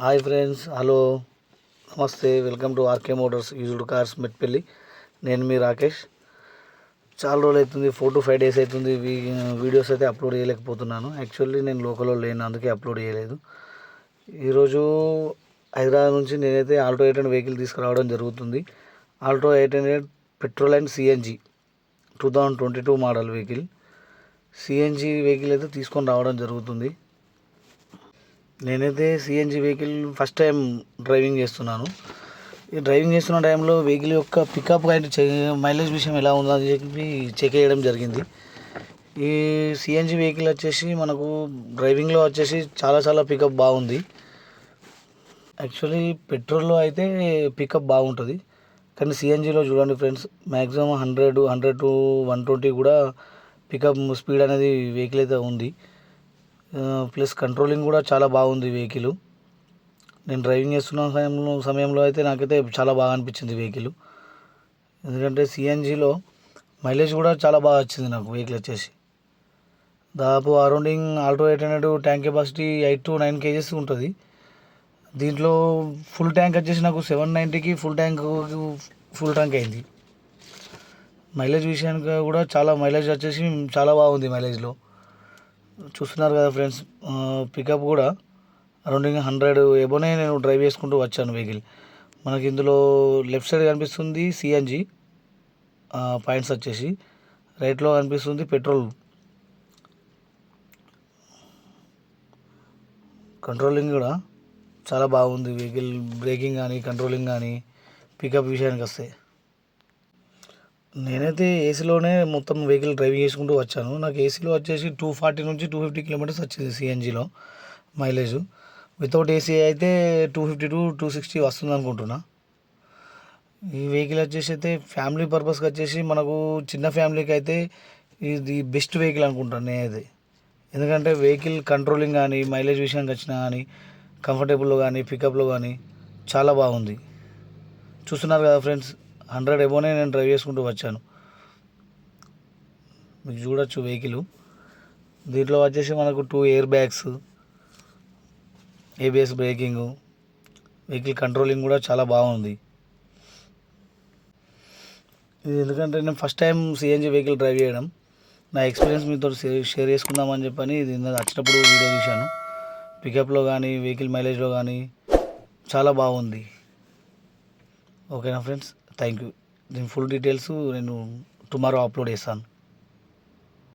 Hi friends, hello, నమస్తే, welcome to RK motors used cars Metpalli. నేను మీ రాకేష్. చాలా రోజులు అవుతుంది, 4 to 5 days అవుతుంది వీడియోస్ అయితే అప్లోడ్ చేయలేకపోతున్నాను. యాక్చువల్లీ నేను లోకల్లో లేను, అందుకే అప్లోడ్ చేయలేదు. ఈరోజు హైదరాబాద్ నుంచి నేనైతే ఆల్టో 800 వెహికల్ తీసుకురావడం జరుగుతుంది. Alto 800 petrol and CNG 2022 model vehicle. CNG vehicle అయితే తీసుకొని రావడం జరుగుతుంది. నేనైతే CNG vehicle first time driving చేస్తున్నాను. ఈ డ్రైవింగ్ చేస్తున్న టైంలో వెహికల్ యొక్క పికప్ అండ్ మైలేజ్ విషయం ఎలా ఉందో అని చెప్పి చెక్ చేయడం జరిగింది. ఈ సిఎన్జి వెహికల్ వచ్చేసి మనకు డ్రైవింగ్లో వచ్చేసి చాలా పికప్ బాగుంది. యాక్చువల్లీ పెట్రోల్లో అయితే పికప్ బాగుంటుంది, కానీ సిఎన్జిలో చూడండి ఫ్రెండ్స్, మ్యాక్సిమం 100 to 120 కూడా పికప్ స్పీడ్ అనేది వెహికల్ అయితే ఉంది. ప్లస్ కంట్రోలింగ్ కూడా చాలా బాగుంది వెహికల్. నేను డ్రైవింగ్ చేస్తున్న సమయంలో అయితే నాకైతే చాలా బాగా అనిపించింది వెహికల్. ఎందుకంటే సిఎన్జిలో మైలేజ్ కూడా చాలా బాగా వచ్చింది నాకు. వెహికల్ వచ్చేసి దాదాపు అరౌండింగ్ Alto 800 tank capacity 8 to 9 kgs ఉంటుంది. దీంట్లో ఫుల్ ట్యాంక్ వచ్చేసి నాకు 790కి ఫుల్ ట్యాంక్ అయింది. మైలేజ్ విషయానికి కూడా మైలేజ్ వచ్చేసి చాలా బాగుంది. మైలేజ్లో చూస్తున్నారు కదా ఫ్రెండ్స్, పికప్ కూడా అరౌండింగ్ 100 ఎబోనే నేను డ్రైవ్ చేసుకుంటూ వచ్చాను వెహికల్. మనకి ఇందులో లెఫ్ట్ సైడ్ కనిపిస్తుంది సిఎన్జి పాయింట్స్ వచ్చేసి, రైట్లో కనిపిస్తుంది పెట్రోల్. కంట్రోలింగ్ కూడా చాలా బాగుంది వెహికల్. బ్రేకింగ్ కానీ కంట్రోలింగ్ కానీ పికప్ విషయానికి వస్తే నేనైతే ఏసీలోనే మొత్తం వెహికల్ డ్రైవింగ్ చేసుకుంటూ వచ్చాను. నాకు ఏసీలో వచ్చేసి 240 నుంచి 250 kilometers వచ్చింది సిఎన్జిలో మైలేజ్. వితౌట్ ఏసీ అయితే 250 to 260 వస్తుంది అనుకుంటున్నా. ఈ వెహికల్ వచ్చేసి అయితే ఫ్యామిలీ పర్పస్కి వచ్చేసి మనకు చిన్న ఫ్యామిలీకి అయితే ఇది బెస్ట్ వెహికల్ అనుకుంటాను నేనైతే. ఎందుకంటే వెహికల్ కంట్రోలింగ్ కానీ మైలేజ్ విషయానికి వచ్చినా కానీ కంఫర్టబుల్లో కానీ పికప్లో కానీ చాలా బాగుంది. చూస్తున్నారు కదా ఫ్రెండ్స్, 100 ఎబోనే నేను డ్రైవ్ చేసుకుంటూ వచ్చాను. మీకు చూడొచ్చు వెహికల్. దీంట్లో వచ్చేసి మనకు 2 air bags, ABS breaking, vehicle controlling కూడా చాలా బాగుంది. ఇది ఎందుకంటే నేను first time CNG vehicle drive చేయడం, నా ఎక్స్పీరియన్స్ మీతో షేర్ చేసుకుందామని చెప్పని ఇది వచ్చినప్పుడు వీడియో తీశాను. పికప్లో కానీ వెహికల్ మైలేజ్లో కానీ చాలా బాగుంది. ఓకేనా ఫ్రెండ్స్, థ్యాంక్ యూ. దీని ఫుల్ డీటెయిల్స్ నేను టుమారో అప్లోడ్ చేస్తాను.